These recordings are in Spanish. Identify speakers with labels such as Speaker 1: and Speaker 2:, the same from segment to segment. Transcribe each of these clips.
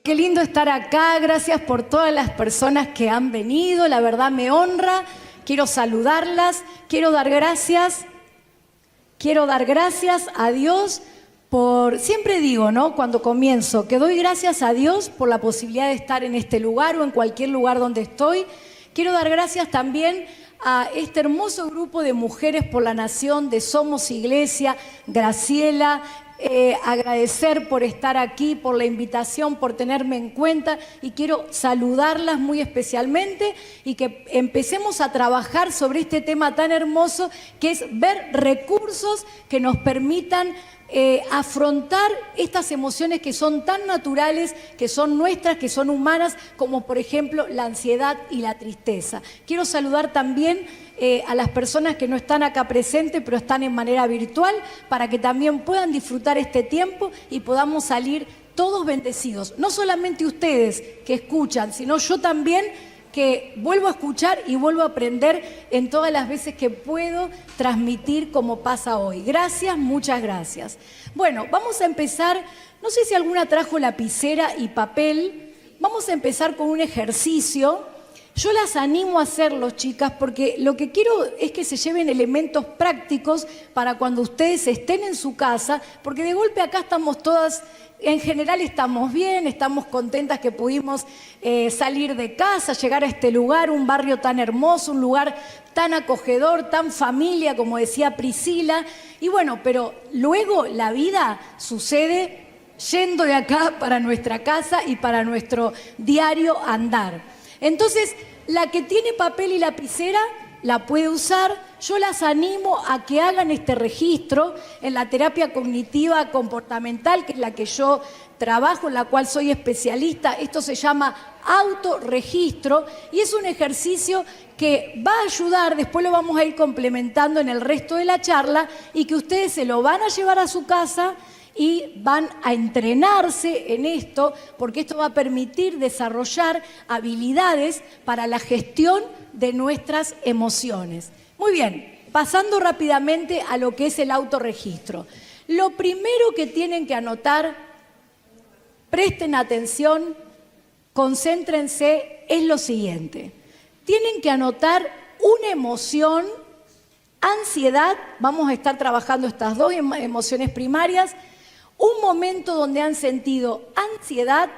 Speaker 1: Qué lindo estar acá, gracias por todas las personas que han venido, la verdad me honra, quiero saludarlas, quiero dar gracias a Dios por, siempre digo, ¿no? Cuando comienzo, que doy gracias a Dios por la posibilidad de estar en este lugar o en cualquier lugar donde estoy. Quiero dar gracias también a este hermoso grupo de Mujeres por la Nación de Somos Iglesia, Graciela, agradecer por estar aquí, por la invitación, por tenerme en cuenta, y quiero saludarlas muy especialmente y que empecemos a trabajar sobre este tema tan hermoso que es ver recursos que nos permitan afrontar estas emociones que son tan naturales, que son nuestras, que son humanas, como por ejemplo la ansiedad y la tristeza. Quiero saludar también a las personas que no están acá presentes, pero están en manera virtual, para que también puedan disfrutar este tiempo y podamos salir todos bendecidos. No solamente ustedes que escuchan, sino yo también, que vuelvo a escuchar y vuelvo a aprender en todas las veces que puedo transmitir como pasa hoy. Gracias, muchas gracias. Bueno, vamos a empezar, no sé si alguna trajo lapicera y papel, vamos a empezar con un ejercicio. Yo las animo a hacerlo, chicas, porque lo que quiero es que se lleven elementos prácticos para cuando ustedes estén en su casa, porque de golpe acá estamos todas, en general estamos bien, estamos contentas que pudimos salir de casa, llegar a este lugar, un barrio tan hermoso, un lugar tan acogedor, tan familia, como decía Priscila. Y bueno, pero luego la vida sucede yendo de acá para nuestra casa y para nuestro diario andar. Entonces, la que tiene papel y lapicera la puede usar. Yo las animo a que hagan este registro en la terapia cognitiva comportamental, que es la que yo trabajo, en la cual soy especialista. Esto se llama autorregistro y es un ejercicio que va a ayudar, después lo vamos a ir complementando en el resto de la charla, y que ustedes se lo van a llevar a su casa y van a entrenarse en esto, porque esto va a permitir desarrollar habilidades para la gestión de nuestras emociones. Muy bien, pasando rápidamente a lo que es el autorregistro. Lo primero que tienen que anotar, presten atención, concéntrense, es lo siguiente. Tienen que anotar una emoción, ansiedad, vamos a estar trabajando estas dos emociones primarias, un momento donde han sentido ansiedad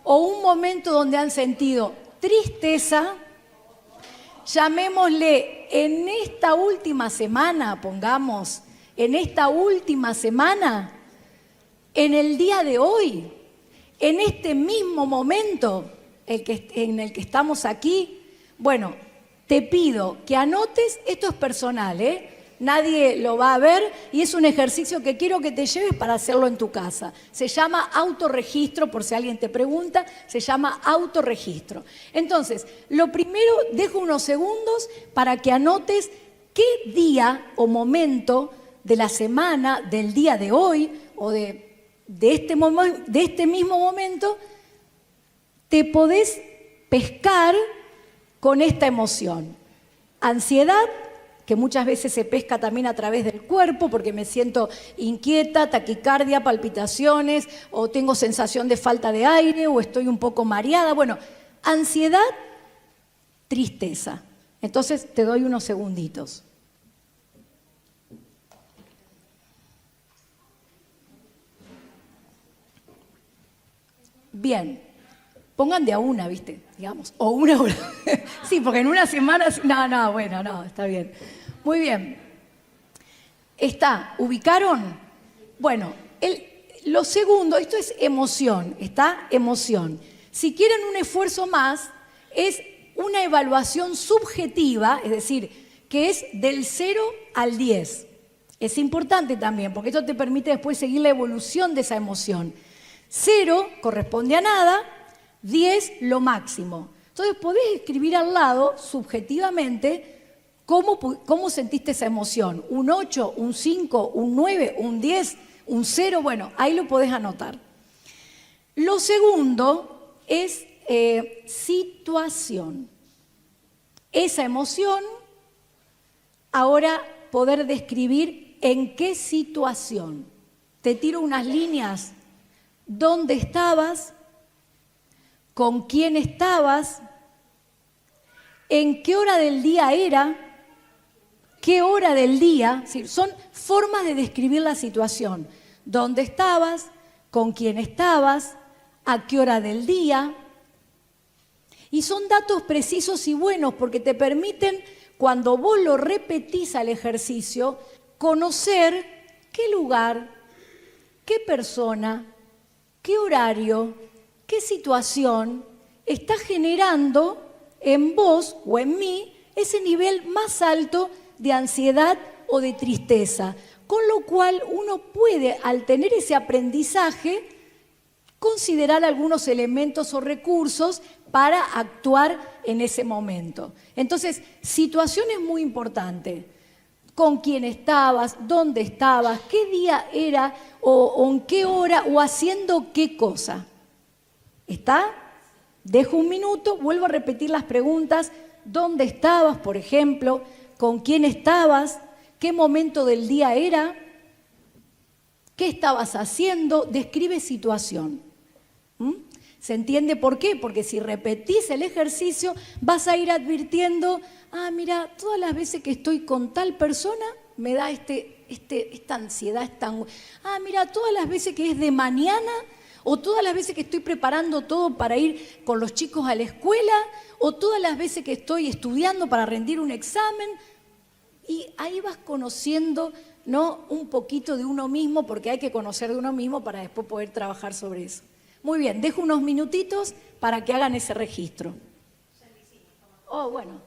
Speaker 1: o un momento donde han sentido tristeza, llamémosle en esta última semana, pongamos, en esta última semana, en el día de hoy, en este mismo momento en el que estamos aquí. Bueno, te pido que anotes, esto es personal, nadie lo va a ver, y es un ejercicio que quiero que te lleves para hacerlo en tu casa. Se llama autorregistro, por si alguien te pregunta, se llama autorregistro. Entonces, lo primero, dejo unos segundos para que anotes qué día o momento de la semana, del día de hoy o de este mismo momento, te podés pescar con esta emoción. Ansiedad, que muchas veces se pesca también a través del cuerpo, porque me siento inquieta, taquicardia, palpitaciones, o tengo sensación de falta de aire, o estoy un poco mareada. Bueno, ansiedad, tristeza. Entonces te doy unos segunditos. Bien, pongan de a una, ¿viste? Digamos, o una hora. Sí, porque en una semana... No, está bien. Muy bien. ¿Está? ¿Ubicaron? Bueno, lo segundo, esto es emoción, ¿está? Emoción. Si quieren un esfuerzo más, es una evaluación subjetiva, es decir, que es del 0 al 10. Es importante también, porque esto te permite después seguir la evolución de esa emoción. 0 corresponde a nada, 10 lo máximo. Entonces podés escribir al lado, subjetivamente, cómo sentiste esa emoción. Un 8, un 5, un 9, un 10, un 0, bueno, ahí lo podés anotar. Lo segundo es situación. Esa emoción, ahora poder describir en qué situación. Te tiro unas líneas dónde estabas, con quién estabas, en qué hora del día era, qué hora del día. ¿Sí? Son formas de describir la situación. ¿Dónde estabas? ¿Con quién estabas? ¿A qué hora del día? Y son datos precisos y buenos porque te permiten, cuando vos lo repetís al ejercicio, conocer qué lugar, qué persona, qué horario, qué situación está generando en vos o en mí ese nivel más alto de ansiedad o de tristeza. Con lo cual uno puede, al tener ese aprendizaje, considerar algunos elementos o recursos para actuar en ese momento. Entonces, situación es muy importante. Con quién estabas, dónde estabas, qué día era o en qué hora o haciendo qué cosa. ¿Está? Dejo un minuto, vuelvo a repetir las preguntas. ¿Dónde estabas, por ejemplo? ¿Con quién estabas? ¿Qué momento del día era? ¿Qué estabas haciendo? Describe situación. ¿Se entiende por qué? Porque si repetís el ejercicio vas a ir advirtiendo, mira, todas las veces que estoy con tal persona me da esta ansiedad, mira, todas las veces que es de mañana o todas las veces que estoy preparando todo para ir con los chicos a la escuela o todas las veces que estoy estudiando para rendir un examen. Y ahí vas conociendo, ¿no?, un poquito de uno mismo, porque hay que conocer de uno mismo para después poder trabajar sobre eso. Muy bien, dejo unos minutitos para que hagan ese registro. Oh, bueno.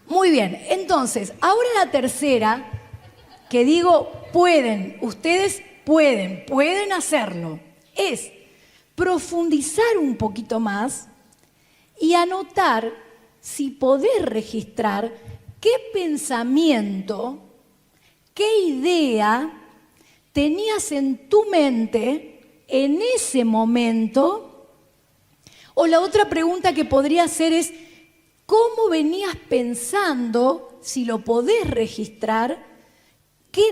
Speaker 1: Muy bien, entonces, ahora la tercera, que digo, ustedes pueden hacerlo, es profundizar un poquito más y anotar, si podés registrar, qué pensamiento, qué idea tenías en tu mente en ese momento. O la otra pregunta que podría hacer es, ¿cómo venías pensando, si lo podés registrar,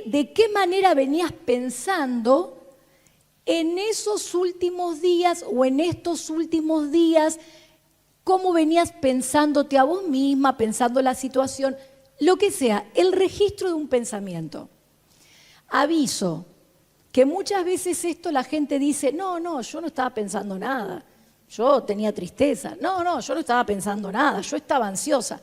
Speaker 1: de qué manera venías pensando en esos últimos días o en estos últimos días? ¿Cómo venías pensándote a vos misma, pensando la situación? Lo que sea, el registro de un pensamiento. Aviso que muchas veces esto la gente dice, no, yo no estaba pensando nada, yo tenía tristeza, no, yo no estaba pensando nada, yo estaba ansiosa,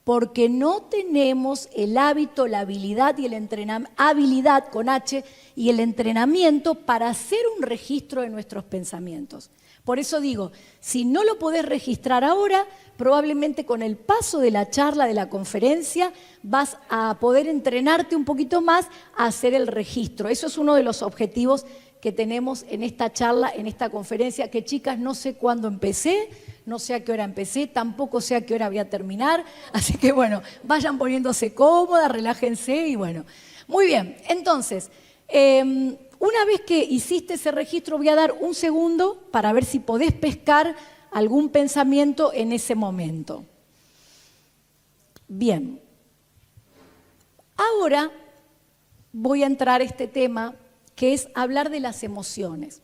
Speaker 1: porque no tenemos el hábito, la habilidad y el entrenamiento, habilidad con H, y el entrenamiento para hacer un registro de nuestros pensamientos. Por eso digo, si no lo podés registrar ahora, probablemente con el paso de la charla, de la conferencia, vas a poder entrenarte un poquito más a hacer el registro. Eso es uno de los objetivos que tenemos en esta charla, en esta conferencia, que chicas, no sé cuándo empecé, no sé a qué hora empecé, tampoco sé a qué hora voy a terminar, así que bueno, vayan poniéndose cómodas, relájense y bueno. Muy bien, entonces, una vez que hiciste ese registro, voy a dar un segundo para ver si podés pescar algún pensamiento en ese momento. Bien. Ahora voy a entrar a este tema que es hablar de las emociones.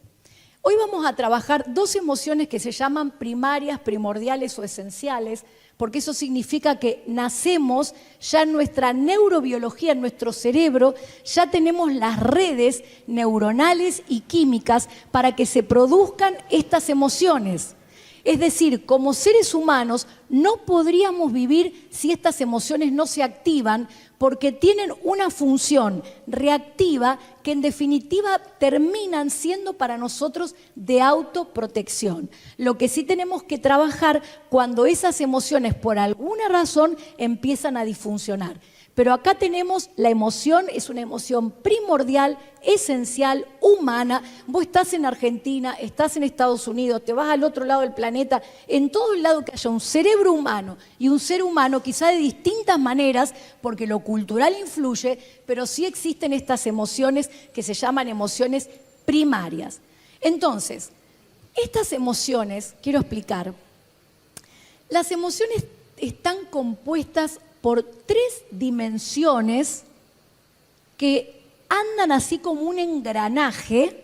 Speaker 1: Hoy vamos a trabajar dos emociones que se llaman primarias, primordiales o esenciales, porque eso significa que nacemos ya en nuestra neurobiología, en nuestro cerebro, ya tenemos las redes neuronales y químicas para que se produzcan estas emociones. Es decir, como seres humanos no podríamos vivir si estas emociones no se activan, porque tienen una función reactiva que en definitiva terminan siendo para nosotros de autoprotección. Lo que sí tenemos que trabajar cuando esas emociones por alguna razón empiezan a disfuncionar. Pero acá tenemos la emoción, es una emoción primordial, esencial, humana. Vos estás en Argentina, estás en Estados Unidos, te vas al otro lado del planeta, en todo el lado que haya un cerebro humano y un ser humano, quizá de distintas maneras, porque lo cultural influye, pero sí existen estas emociones que se llaman emociones primarias. Entonces, estas emociones, quiero explicar, las emociones están compuestas por tres dimensiones que andan así como un engranaje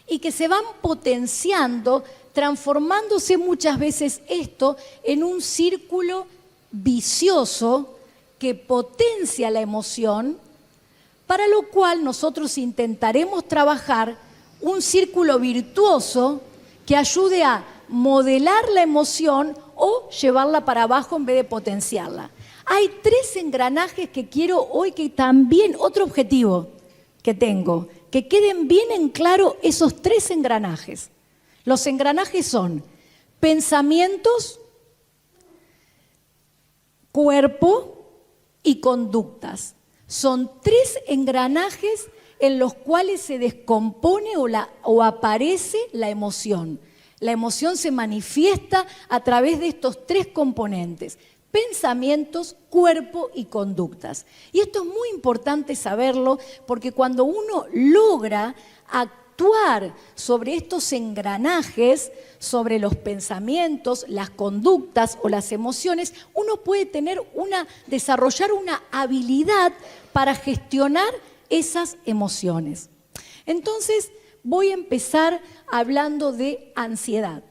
Speaker 1: y que se van potenciando, transformándose muchas veces esto en un círculo vicioso que potencia la emoción, para lo cual nosotros intentaremos trabajar un círculo virtuoso que ayude a modelar la emoción o llevarla para abajo en vez de potenciarla. Hay 3 engranajes que quiero hoy, que también, otro objetivo que tengo, que queden bien en claro esos 3 engranajes. Los engranajes son pensamientos, cuerpo y conductas. Son 3 engranajes en los cuales se descompone o aparece la emoción. La emoción se manifiesta a través de estos 3 componentes: pensamientos, cuerpo y conductas. Y esto es muy importante saberlo, porque cuando uno logra actuar sobre estos engranajes, sobre los pensamientos, las conductas o las emociones, uno puede desarrollar una habilidad para gestionar esas emociones. Entonces, voy a empezar hablando de ansiedad.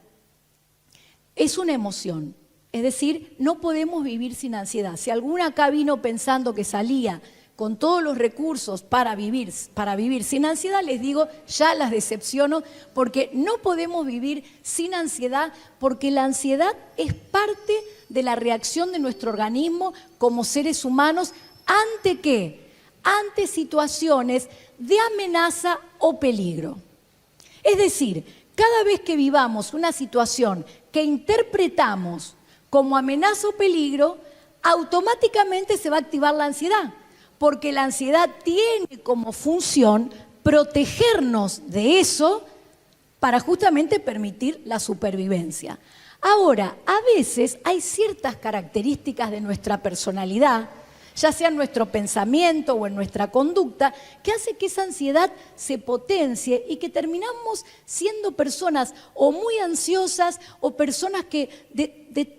Speaker 1: Es una emoción, es decir, no podemos vivir sin ansiedad. Si alguna acá vino pensando que salía con todos los recursos para vivir sin ansiedad, les digo, ya las decepciono, porque no podemos vivir sin ansiedad, porque la ansiedad es parte de la reacción de nuestro organismo como seres humanos. ¿Ante qué? Ante situaciones de amenaza o peligro. Es decir, cada vez que vivamos una situación que interpretamos como amenaza o peligro, automáticamente se va a activar la ansiedad, porque la ansiedad tiene como función protegernos de eso para justamente permitir la supervivencia. Ahora, a veces hay ciertas características de nuestra personalidad, ya sea en nuestro pensamiento o en nuestra conducta, que hace que esa ansiedad se potencie y que terminamos siendo personas o muy ansiosas o personas que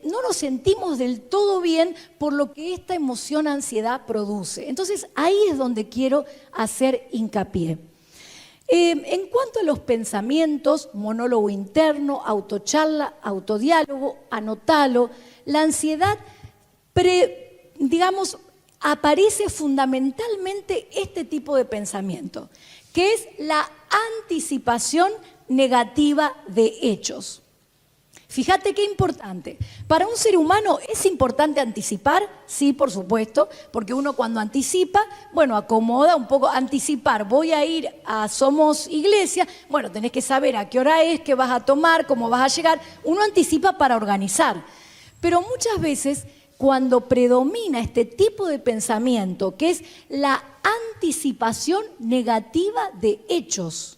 Speaker 1: no nos sentimos del todo bien por lo que esta emoción ansiedad produce. Entonces ahí es donde quiero hacer hincapié. En cuanto a los pensamientos, monólogo interno, autocharla, autodiálogo, anotalo, la ansiedad, aparece fundamentalmente este tipo de pensamiento, que es la anticipación negativa de hechos. Fíjate qué importante. Para un ser humano es importante anticipar, sí, por supuesto, porque uno cuando anticipa, acomoda un poco. Anticipar, voy a ir a Somos Iglesia, tenés que saber a qué hora es, qué vas a tomar, cómo vas a llegar. Uno anticipa para organizar, pero muchas veces cuando predomina este tipo de pensamiento, que es la anticipación negativa de hechos,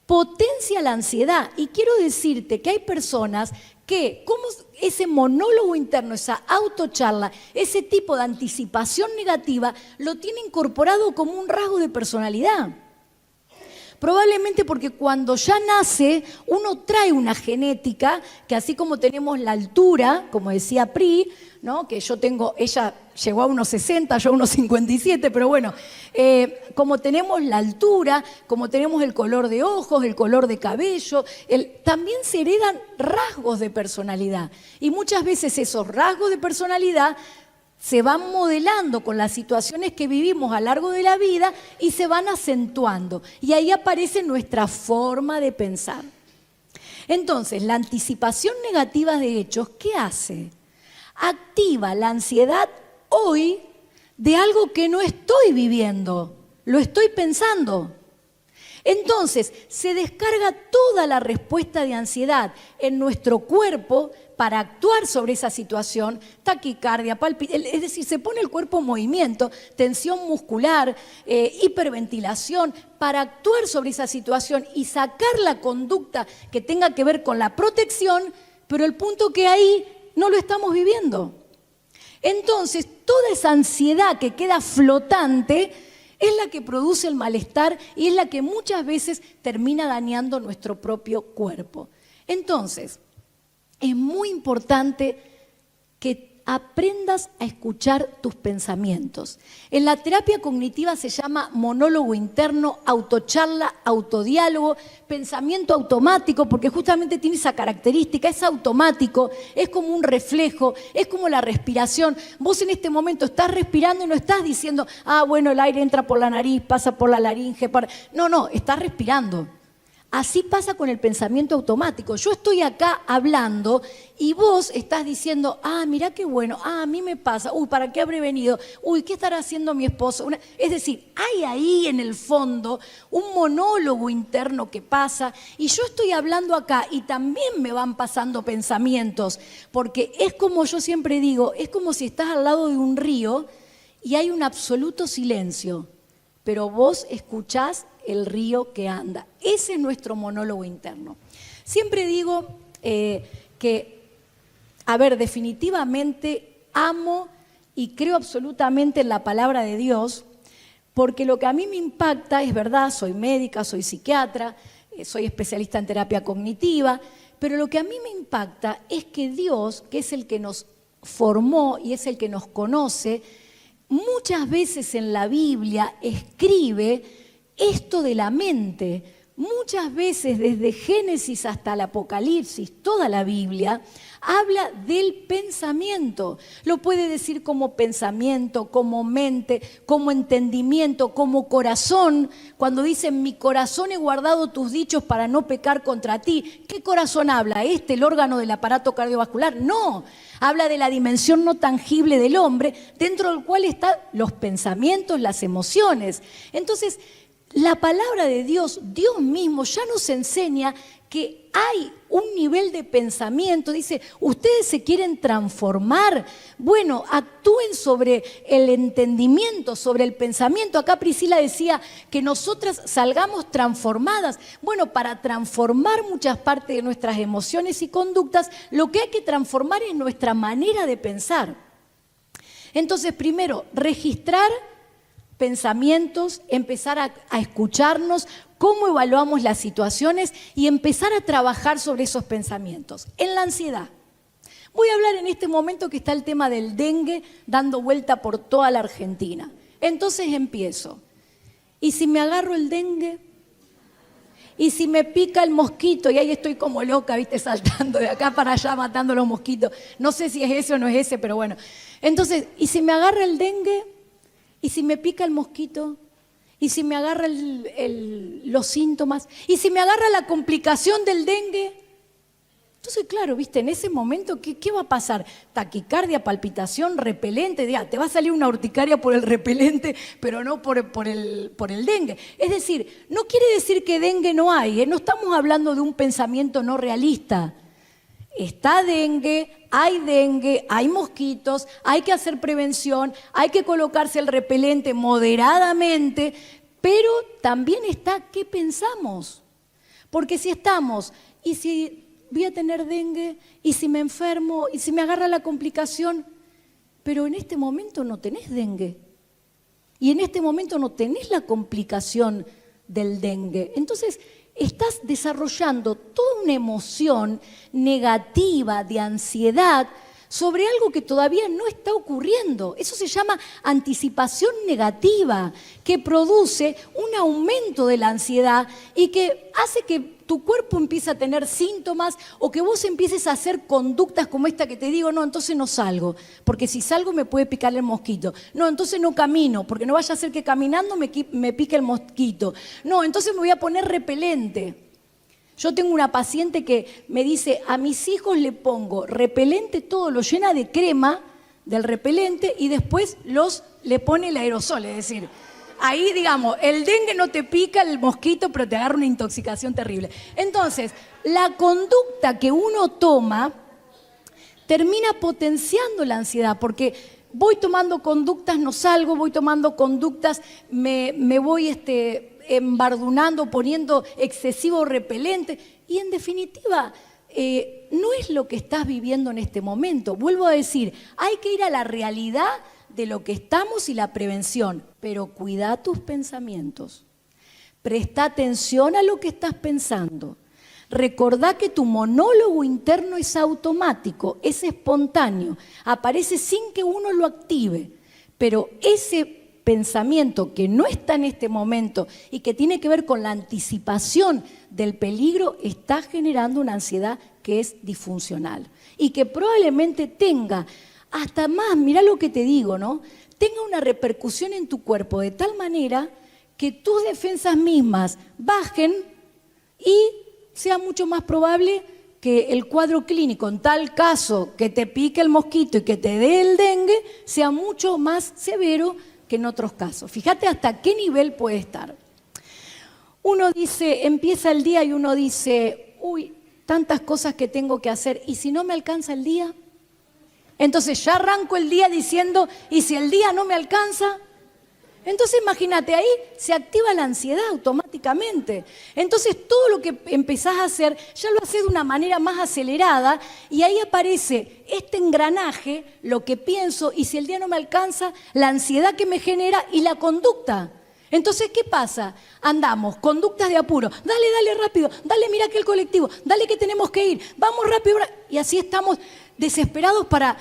Speaker 1: potencia la ansiedad. Y quiero decirte que hay personas que, como ese monólogo interno, esa autocharla, ese tipo de anticipación negativa, lo tiene incorporado como un rasgo de personalidad. Probablemente porque cuando ya nace, uno trae una genética que, así como tenemos la altura, como decía Pri, ¿no? Que ella llegó a unos 60, yo a unos 57, pero como tenemos la altura, como tenemos el color de ojos, el color de cabello, también se heredan rasgos de personalidad. Y muchas veces esos rasgos de personalidad se van modelando con las situaciones que vivimos a lo largo de la vida y se van acentuando. Y ahí aparece nuestra forma de pensar. Entonces, la anticipación negativa de hechos, ¿qué hace? Activa la ansiedad hoy de algo que no estoy viviendo, lo estoy pensando. Entonces, se descarga toda la respuesta de ansiedad en nuestro cuerpo para actuar sobre esa situación, taquicardia, es decir, se pone el cuerpo en movimiento, tensión muscular, hiperventilación, para actuar sobre esa situación y sacar la conducta que tenga que ver con la protección, pero el punto que ahí no lo estamos viviendo. Entonces, toda esa ansiedad que queda flotante es la que produce el malestar y es la que muchas veces termina dañando nuestro propio cuerpo. Entonces, es muy importante que aprendas a escuchar tus pensamientos. En la terapia cognitiva se llama monólogo interno, autocharla, autodiálogo, pensamiento automático, porque justamente tiene esa característica, es automático, es como un reflejo, es como la respiración. Vos en este momento estás respirando y no estás diciendo, bueno, el aire entra por la nariz, pasa por la laringe. No, estás respirando. Así pasa con el pensamiento automático. Yo estoy acá hablando y vos estás diciendo, mirá qué bueno, a mí me pasa, ¿para qué habré venido? ¿Qué estará haciendo mi esposo? Es decir, hay ahí en el fondo un monólogo interno que pasa y yo estoy hablando acá y también me van pasando pensamientos, porque es como yo siempre digo, es como si estás al lado de un río y hay un absoluto silencio, pero vos escuchás el río que anda. Ese es nuestro monólogo interno. Siempre digo definitivamente amo y creo absolutamente en la palabra de Dios, porque lo que a mí me impacta, es verdad, soy médica, soy psiquiatra, soy especialista en terapia cognitiva, pero lo que a mí me impacta es que Dios, que es el que nos formó y es el que nos conoce, muchas veces en la Biblia escribe esto de la mente. Muchas veces desde Génesis hasta el Apocalipsis, toda la Biblia habla del pensamiento. Lo puede decir como pensamiento, como mente, como entendimiento, como corazón. Cuando dice, en mi corazón he guardado tus dichos para no pecar contra ti. ¿Qué corazón habla? ¿El órgano del aparato cardiovascular? No. Habla de la dimensión no tangible del hombre, dentro del cual están los pensamientos, las emociones. Entonces, la palabra de Dios, Dios mismo ya nos enseña que hay un nivel de pensamiento. Dice, ustedes se quieren transformar. Bueno, actúen sobre el entendimiento, sobre el pensamiento. Acá Priscila decía que nosotras salgamos transformadas. Bueno, para transformar muchas partes de nuestras emociones y conductas, lo que hay que transformar es nuestra manera de pensar. Entonces, primero, registrar pensamientos, empezar a escucharnos, cómo evaluamos las situaciones y empezar a trabajar sobre esos pensamientos. En la ansiedad. Voy a hablar en este momento que está el tema del dengue dando vuelta por toda la Argentina. Entonces empiezo. ¿Y si me agarro el dengue? ¿Y si me pica el mosquito? Y ahí estoy como loca, ¿viste? Saltando de acá para allá, matando los mosquitos. No sé si es ese o no es ese, pero bueno. Entonces, ¿y si me agarra el dengue? ¿Y si me pica el mosquito? ¿Y si me agarra los síntomas? ¿Y si me agarra la complicación del dengue? Entonces, claro, ¿viste? En ese momento, ¿qué va a pasar? Taquicardia, palpitación, repelente. Te va a salir una urticaria por el repelente, pero no por el dengue. Es decir, no quiere decir que dengue no hay, ¿eh? No estamos hablando de un pensamiento no realista. Está dengue, hay mosquitos, hay que hacer prevención, hay que colocarse el repelente moderadamente, pero también está qué pensamos. Porque si estamos, ¿y si voy a tener dengue? ¿Y si me enfermo? ¿Y si me agarra la complicación? Pero en este momento no tenés dengue. Y en este momento no tenés la complicación del dengue. Entonces, estás desarrollando toda una emoción negativa de ansiedad sobre algo que todavía no está ocurriendo. Eso se llama anticipación negativa, que produce un aumento de la ansiedad y que hace que tu cuerpo empiece a tener síntomas o que vos empieces a hacer conductas como esta que te digo, no, entonces no salgo, porque si salgo me puede picar el mosquito. No, entonces no camino, porque no vaya a ser que caminando me pique el mosquito. No, entonces me voy a poner repelente. Yo tengo una paciente que me dice, a mis hijos le pongo repelente, todo lo llena de crema del repelente y después le pone el aerosol, es decir, ahí, digamos, el dengue no te pica el mosquito, pero te agarra una intoxicación terrible. Entonces, la conducta que uno toma termina potenciando la ansiedad, porque voy tomando conductas, no salgo, voy tomando conductas, me voy embardunando, poniendo excesivo repelente. Y en definitiva, no es lo que estás viviendo en este momento. Vuelvo a decir, hay que ir a la realidad de lo que estamos y la prevención, pero cuida tus pensamientos. Presta atención a lo que estás pensando. Recordá que tu monólogo interno es automático, es espontáneo, aparece sin que uno lo active, pero ese pensamiento que no está en este momento y que tiene que ver con la anticipación del peligro está generando una ansiedad que es disfuncional y que probablemente tenga hasta más, mirá lo que te digo, ¿no? Tenga una repercusión en tu cuerpo de tal manera que tus defensas mismas bajen y sea mucho más probable que el cuadro clínico, en tal caso que te pique el mosquito y que te dé el dengue, sea mucho más severo que en otros casos. Fíjate hasta qué nivel puede estar. Uno dice, empieza el día y uno dice, uy, tantas cosas que tengo que hacer, ¿y si no me alcanza el día? Entonces ya arranco el día diciendo, ¿y si el día no me alcanza? Entonces imagínate, ahí se activa la ansiedad automáticamente. Entonces todo lo que empezás a hacer, ya lo haces de una manera más acelerada y ahí aparece este engranaje, lo que pienso, y si el día no me alcanza, la ansiedad que me genera y la conducta. Entonces, ¿qué pasa? Andamos, conductas de apuro, dale rápido, dale mira que el colectivo, dale que tenemos que ir, vamos rápido, y así estamos desesperados para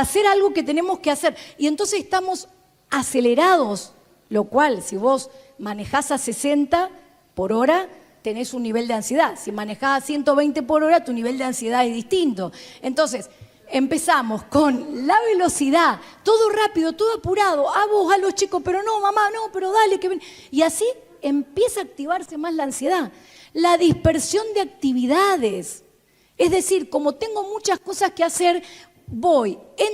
Speaker 1: hacer algo que tenemos que hacer. Y entonces estamos acelerados, lo cual si vos manejás a 60 por hora, tenés un nivel de ansiedad. Si manejás a 120 por hora, tu nivel de ansiedad es distinto. Entonces, empezamos con la velocidad, todo rápido, todo apurado, a vos, a los chicos, pero no, mamá, no, pero dale, que ven. Y así empieza a activarse más la ansiedad. La dispersión de actividades. Es decir, como tengo muchas cosas que hacer,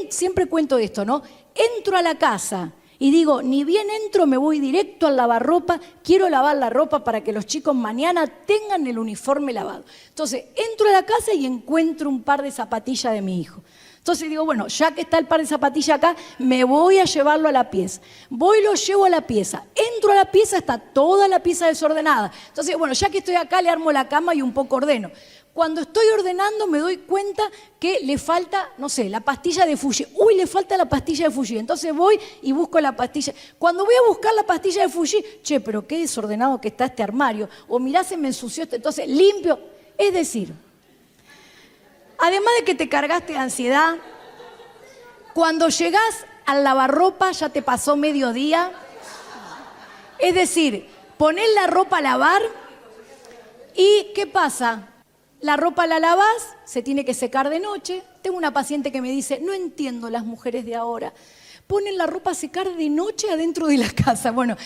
Speaker 1: siempre cuento esto, ¿no? Entro a la casa y digo, ni bien entro, me voy directo al lavarropa, quiero lavar la ropa para que los chicos mañana tengan el uniforme lavado. Entonces, entro a la casa y encuentro un par de zapatillas de mi hijo. Entonces digo, bueno, ya que está el par de zapatillas acá, me voy a llevarlo a la pieza. Voy y lo llevo a la pieza. Entro a la pieza, está toda la pieza desordenada. Entonces, bueno, ya que estoy acá, le armo la cama y un poco ordeno. Cuando estoy ordenando me doy cuenta que le falta, no sé, la pastilla de Fuji. Uy, le falta la pastilla de Fuji. Entonces voy y busco la pastilla. Cuando voy a buscar la pastilla de Fuji, che, pero qué desordenado que está este armario. O mirá, se me ensució esto. Entonces limpio. Es decir, además de que te cargaste de ansiedad, cuando llegás al lavarropa ya te pasó mediodía. Es decir, ponés la ropa a lavar y ¿qué pasa? La ropa la lavás, se tiene que secar de noche. Tengo una paciente que me dice, no entiendo las mujeres de ahora. Ponen la ropa a secar de noche adentro de la casa. Bueno,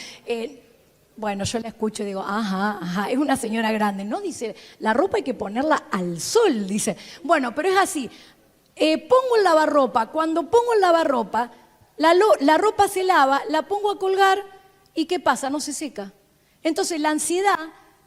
Speaker 1: yo la escucho y digo, ajá, es una señora grande. No, dice, la ropa hay que ponerla al sol, dice. Bueno, pero es así. Pongo el lavarropa. Cuando pongo el lavarropa, la ropa se lava, la pongo a colgar y ¿qué pasa? No se seca. Entonces la ansiedad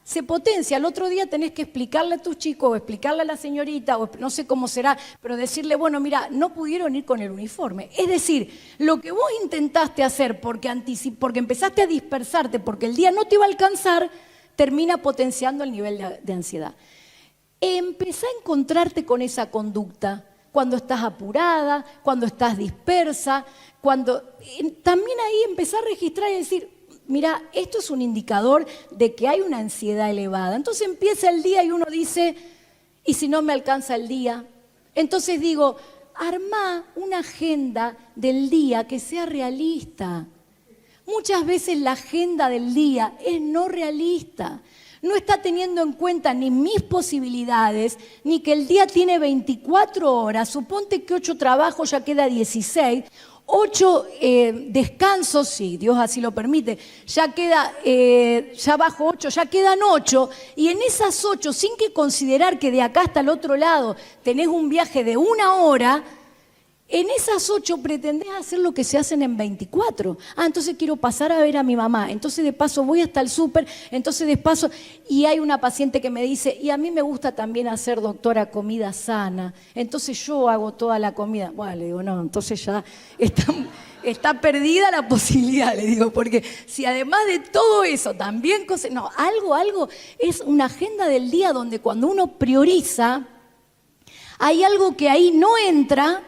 Speaker 1: se potencia. Al otro día tenés que explicarle a tus chicos o explicarle a la señorita o no sé cómo será, pero decirle, bueno, mira, no pudieron ir con el uniforme. Es decir, lo que vos intentaste hacer porque empezaste a dispersarte, porque el día no te iba a alcanzar, termina potenciando el nivel de ansiedad. Empezá a encontrarte con esa conducta cuando estás apurada, cuando estás dispersa, también ahí empezá a registrar y decir, mira, esto es un indicador de que hay una ansiedad elevada. Entonces empieza el día y uno dice, ¿y si no me alcanza el día? Entonces digo, armá una agenda del día que sea realista. Muchas veces la agenda del día es no realista. No está teniendo en cuenta ni mis posibilidades, ni que el día tiene 24 horas. Suponte que 8 trabajos, ya queda 16. 8 descansos, si Dios así lo permite, ya bajo 8, ya quedan 8, y en esas 8, sin que considerar que de acá hasta el otro lado tenés un viaje de 1 hora, en esas 8 pretendés hacer lo que se hacen en 24. Entonces quiero pasar a ver a mi mamá, entonces de paso voy hasta el súper, entonces de paso, y hay una paciente que me dice, y a mí me gusta también hacer, doctora, comida sana, entonces yo hago toda la comida. Bueno, le digo, no, entonces ya está perdida la posibilidad, le digo, porque si además de todo eso también, algo es una agenda del día donde cuando uno prioriza, hay algo que ahí no entra.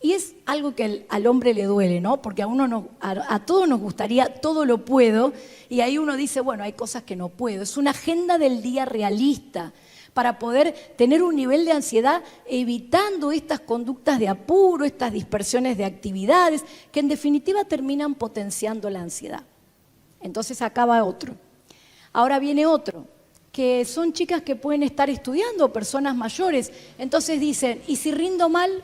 Speaker 1: Y es algo que al hombre le duele, ¿no? Porque a todos nos gustaría, todo lo puedo, y ahí uno dice, bueno, hay cosas que no puedo. Es una agenda del día realista, para poder tener un nivel de ansiedad, evitando estas conductas de apuro, estas dispersiones de actividades, que en definitiva terminan potenciando la ansiedad. Entonces acá va otro. Ahora viene otro, que son chicas que pueden estar estudiando, personas mayores. Entonces dicen, ¿y si rindo mal?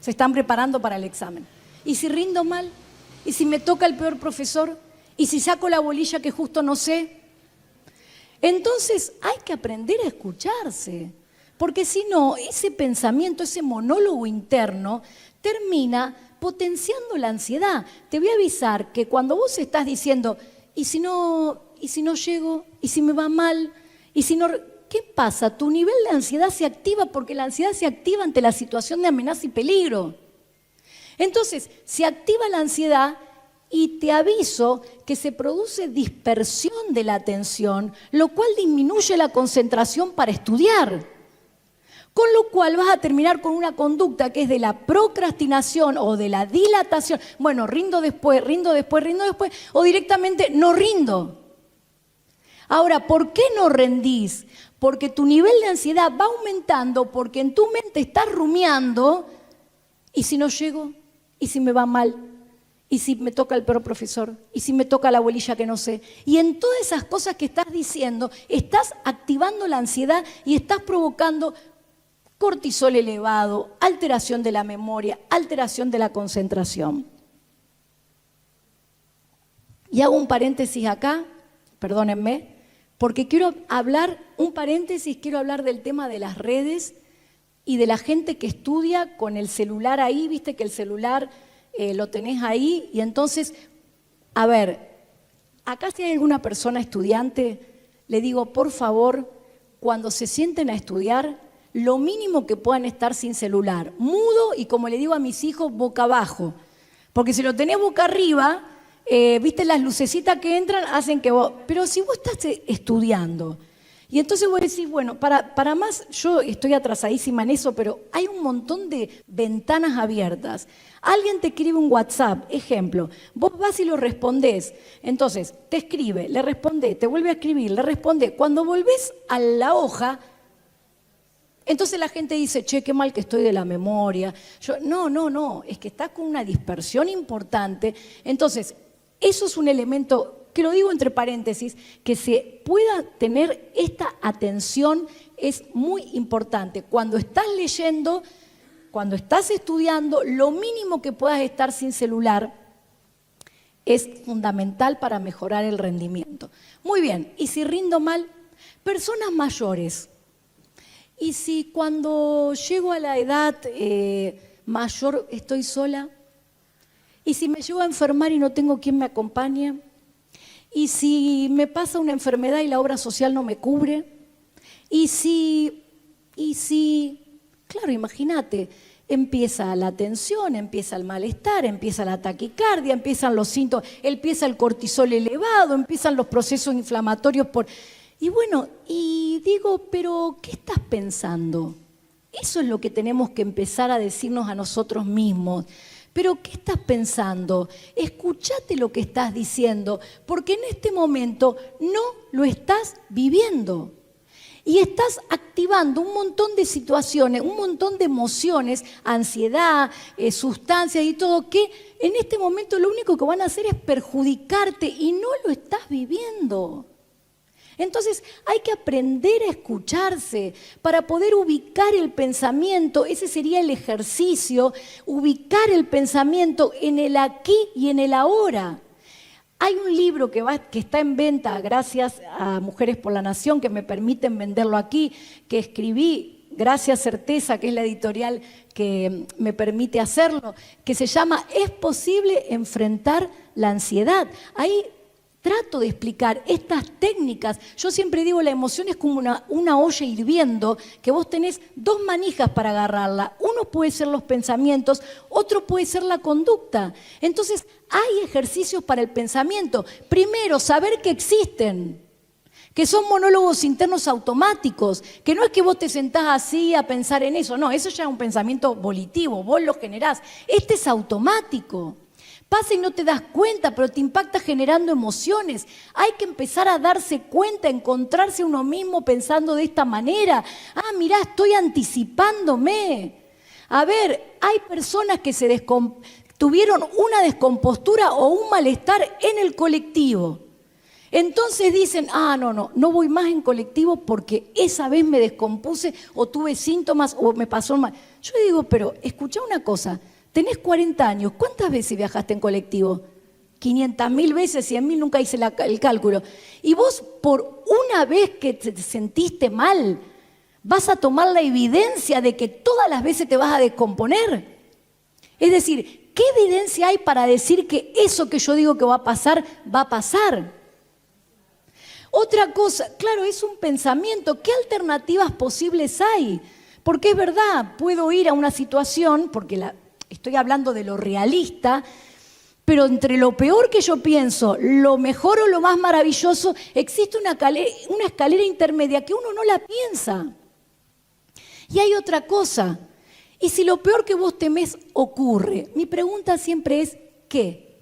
Speaker 1: Se están preparando para el examen. ¿Y si rindo mal? ¿Y si me toca el peor profesor? ¿Y si saco la bolilla que justo no sé? Entonces hay que aprender a escucharse, porque si no, ese pensamiento, ese monólogo interno, termina potenciando la ansiedad. Te voy a avisar que cuando vos estás diciendo, ¿y si no llego? ¿Y si me va mal? ¿Y si no? ¿Qué pasa? Tu nivel de ansiedad se activa porque la ansiedad se activa ante la situación de amenaza y peligro. Entonces, se activa la ansiedad y te aviso que se produce dispersión de la atención, lo cual disminuye la concentración para estudiar. Con lo cual vas a terminar con una conducta que es de la procrastinación o de la dilatación. Bueno, rindo después, o directamente no rindo. Ahora, ¿por qué no rendís? Porque tu nivel de ansiedad va aumentando porque en tu mente estás rumiando, ¿y si no llego? ¿Y si me va mal? ¿Y si me toca el peor profesor? ¿Y si me toca la bolilla que no sé? Y en todas esas cosas que estás diciendo, estás activando la ansiedad y estás provocando cortisol elevado, alteración de la memoria, alteración de la concentración. Y hago un paréntesis acá, perdónenme, porque quiero hablar del tema de las redes y de la gente que estudia con el celular ahí, viste que el celular lo tenés ahí, y entonces, a ver, acá si hay alguna persona estudiante, le digo, por favor, cuando se sienten a estudiar, lo mínimo que puedan estar sin celular, mudo y, como le digo a mis hijos, boca abajo, porque si lo tenés boca arriba, viste las lucecitas que entran hacen que vos, pero si vos estás estudiando, y entonces vos decís, bueno, para más, yo estoy atrasadísima en eso, pero hay un montón de ventanas abiertas. Alguien te escribe un WhatsApp, ejemplo, vos vas y lo respondés, entonces te escribe, le respondés, te vuelve a escribir, le respondés. Cuando volvés a la hoja, entonces la gente dice, che, qué mal que estoy de la memoria. No, es que estás con una dispersión importante. Entonces, eso es un elemento, que lo digo entre paréntesis, que se pueda tener esta atención es muy importante. Cuando estás leyendo, cuando estás estudiando, lo mínimo que puedas estar sin celular es fundamental para mejorar el rendimiento. Muy bien, ¿y si rindo mal? Personas mayores. ¿Y si cuando llego a la edad mayor estoy sola? ¿Y si me llego a enfermar y no tengo quien me acompañe? ¿Y si me pasa una enfermedad y la obra social no me cubre? ¿Y si, claro, imagínate, empieza la tensión, empieza el malestar, empieza la taquicardia, empiezan los síntomas, empieza el cortisol elevado, empiezan los procesos inflamatorios Y bueno, y digo, pero ¿qué estás pensando? Eso es lo que tenemos que empezar a decirnos a nosotros mismos. ¿Pero qué estás pensando? Escúchate lo que estás diciendo, porque en este momento no lo estás viviendo. Y estás activando un montón de situaciones, un montón de emociones, ansiedad, sustancias y todo, que en este momento lo único que van a hacer es perjudicarte y no lo estás viviendo. Entonces hay que aprender a escucharse para poder ubicar el pensamiento. Ese sería el ejercicio, ubicar el pensamiento en el aquí y en el ahora. Hay un libro que está en venta gracias a Mujeres por la Nación, que me permiten venderlo aquí, que escribí gracias a Certeza, que es la editorial que me permite hacerlo, que se llama ¿Es posible enfrentar la ansiedad? Ahí trato de explicar estas técnicas. Yo siempre digo, la emoción es como una olla hirviendo, que vos tenés dos manijas para agarrarla. Uno puede ser los pensamientos, otro puede ser la conducta. Entonces, hay ejercicios para el pensamiento. Primero, saber que existen, que son monólogos internos automáticos, que no es que vos te sentás así a pensar en eso, no, eso ya es un pensamiento volitivo, vos lo generás. Este es automático. Pasa y no te das cuenta, pero te impacta generando emociones. Hay que empezar a darse cuenta, encontrarse uno mismo pensando de esta manera. Ah, mirá, estoy anticipándome. A ver, hay personas que tuvieron una descompostura o un malestar en el colectivo. Entonces dicen, no voy más en colectivo porque esa vez me descompuse o tuve síntomas o me pasó mal. Yo digo, pero escuchá una cosa, tenés 40 años, ¿cuántas veces viajaste en colectivo? 500.000 veces, 100.000, nunca hice el cálculo. Y vos por una vez que te sentiste mal, vas a tomar la evidencia de que todas las veces te vas a descomponer. Es decir, ¿qué evidencia hay para decir que eso que yo digo que va a pasar, va a pasar? Otra cosa, claro, es un pensamiento. ¿Qué alternativas posibles hay? Porque es verdad, puedo ir a una situación, porque estoy hablando de lo realista, pero entre lo peor que yo pienso, lo mejor o lo más maravilloso, existe una escalera intermedia que uno no la piensa. Y hay otra cosa. Y si lo peor que vos temés ocurre, mi pregunta siempre es, ¿qué?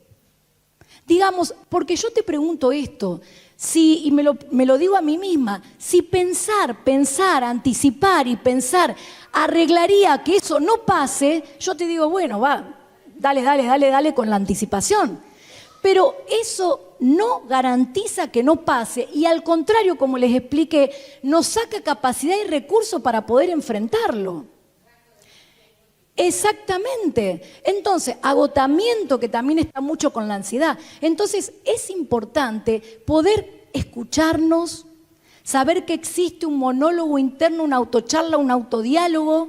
Speaker 1: Digamos, porque yo te pregunto esto, y me lo digo a mí misma, si pensar, anticipar y pensar arreglaría que eso no pase, yo te digo, bueno, va, dale con la anticipación. Pero eso no garantiza que no pase y al contrario, como les expliqué, nos saca capacidad y recursos para poder enfrentarlo. Exactamente. Entonces, agotamiento, que también está mucho con la ansiedad. Entonces, es importante poder escucharnos, saber que existe un monólogo interno, una autocharla, un autodiálogo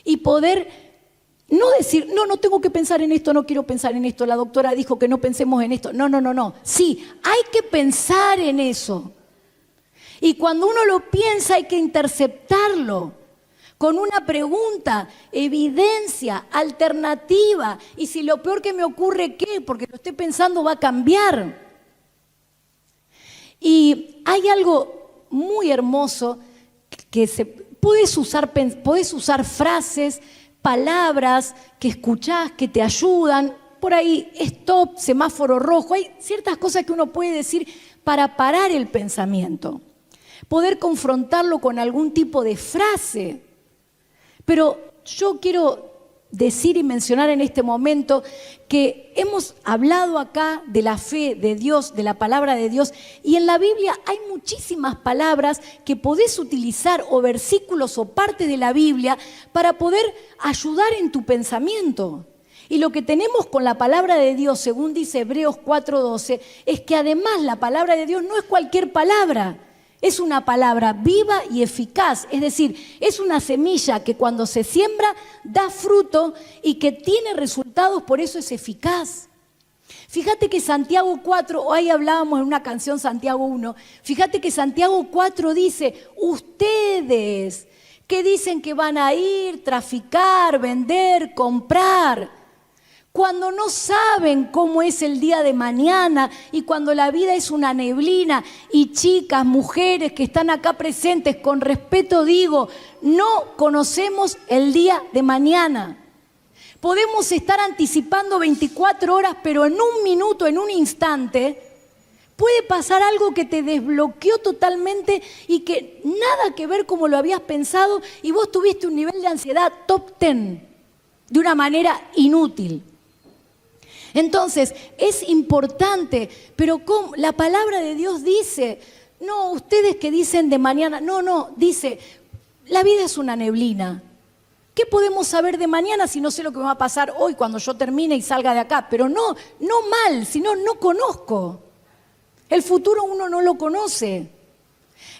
Speaker 1: y poder no decir, no tengo que pensar en esto, no quiero pensar en esto, la doctora dijo que no pensemos en esto. No. Sí, hay que pensar en eso. Y cuando uno lo piensa hay que interceptarlo con una pregunta, evidencia, alternativa. Y si lo peor que me ocurre, ¿qué? Porque lo estoy pensando va a cambiar. Y hay algo muy hermoso que podés usar frases, palabras que escuchás, que te ayudan. Por ahí, stop, semáforo rojo. Hay ciertas cosas que uno puede decir para parar el pensamiento. Poder confrontarlo con algún tipo de frase. Pero yo quiero decir y mencionar en este momento que hemos hablado acá de la fe de Dios, de la palabra de Dios, y en la Biblia hay muchísimas palabras que podés utilizar o versículos o partes de la Biblia para poder ayudar en tu pensamiento. Y lo que tenemos con la palabra de Dios, según dice Hebreos 4:12, es que además la palabra de Dios no es cualquier palabra. Es una palabra viva y eficaz, es decir, es una semilla que cuando se siembra da fruto y que tiene resultados, por eso es eficaz. Fíjate que Santiago 4, hoy hablábamos en una canción Santiago 1, fíjate que Santiago 4 dice, ustedes que dicen que van a ir, traficar, vender, comprar, cuando no saben cómo es el día de mañana y cuando la vida es una neblina y chicas, mujeres que están acá presentes, con respeto digo, no conocemos el día de mañana. Podemos estar anticipando 24 horas, pero en un minuto, en un instante, puede pasar algo que te desbloqueó totalmente y que nada que ver como lo habías pensado y vos tuviste un nivel de ansiedad top 10 de una manera inútil. Entonces, es importante, pero la palabra de Dios dice, no, ustedes que dicen de mañana, dice, la vida es una neblina. ¿Qué podemos saber de mañana si no sé lo que me va a pasar hoy cuando yo termine y salga de acá? Pero no mal, sino no conozco. El futuro uno no lo conoce.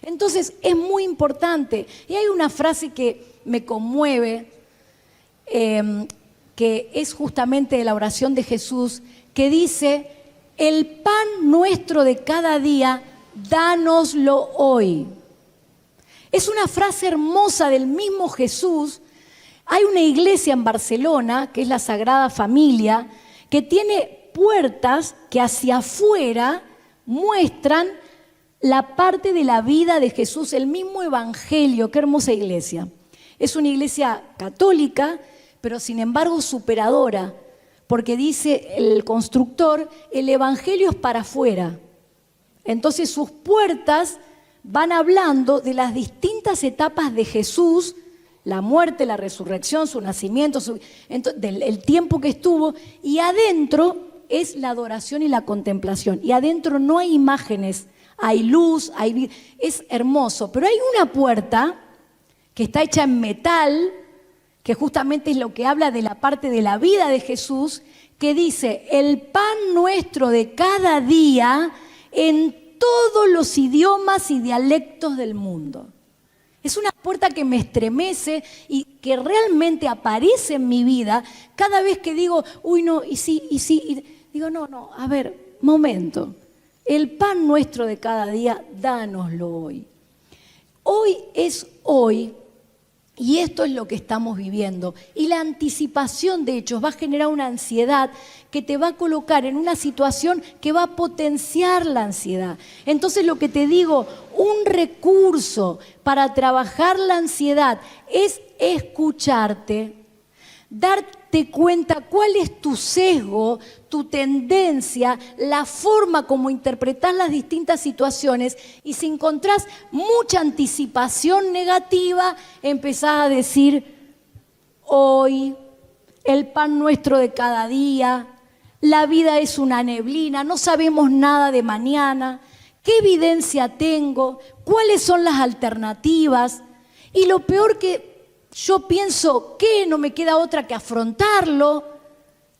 Speaker 1: Entonces, es muy importante. Y hay una frase que me conmueve, que es justamente de la oración de Jesús, que dice, el pan nuestro de cada día, dánoslo hoy. Es una frase hermosa del mismo Jesús. Hay una iglesia en Barcelona, que es la Sagrada Familia, que tiene puertas que hacia afuera muestran la parte de la vida de Jesús, el mismo evangelio. Qué hermosa iglesia. Es una iglesia católica, pero sin embargo superadora, porque dice el constructor, el evangelio es para afuera. Entonces sus puertas van hablando de las distintas etapas de Jesús, la muerte, la resurrección, su nacimiento, el tiempo que estuvo, y adentro es la adoración y la contemplación. Y adentro no hay imágenes, hay luz, es hermoso. Pero hay una puerta que está hecha en metal, que justamente es lo que habla de la parte de la vida de Jesús, que dice, el pan nuestro de cada día en todos los idiomas y dialectos del mundo. Es una puerta que me estremece y que realmente aparece en mi vida cada vez que digo, uy, no, y sí, digo, no, a ver, momento. El pan nuestro de cada día, dánoslo hoy. Hoy es hoy. Y esto es lo que estamos viviendo. Y la anticipación de hechos va a generar una ansiedad que te va a colocar en una situación que va a potenciar la ansiedad. Entonces lo que te digo, un recurso para trabajar la ansiedad es escucharte, darte cuenta cuál es tu sesgo, tu tendencia, la forma como interpretás las distintas situaciones, y si encontrás mucha anticipación negativa, empezás a decir, hoy, el pan nuestro de cada día, la vida es una neblina, no sabemos nada de mañana, ¿qué evidencia tengo? ¿Cuáles son las alternativas? Y lo peor que yo pienso que no me queda otra que afrontarlo.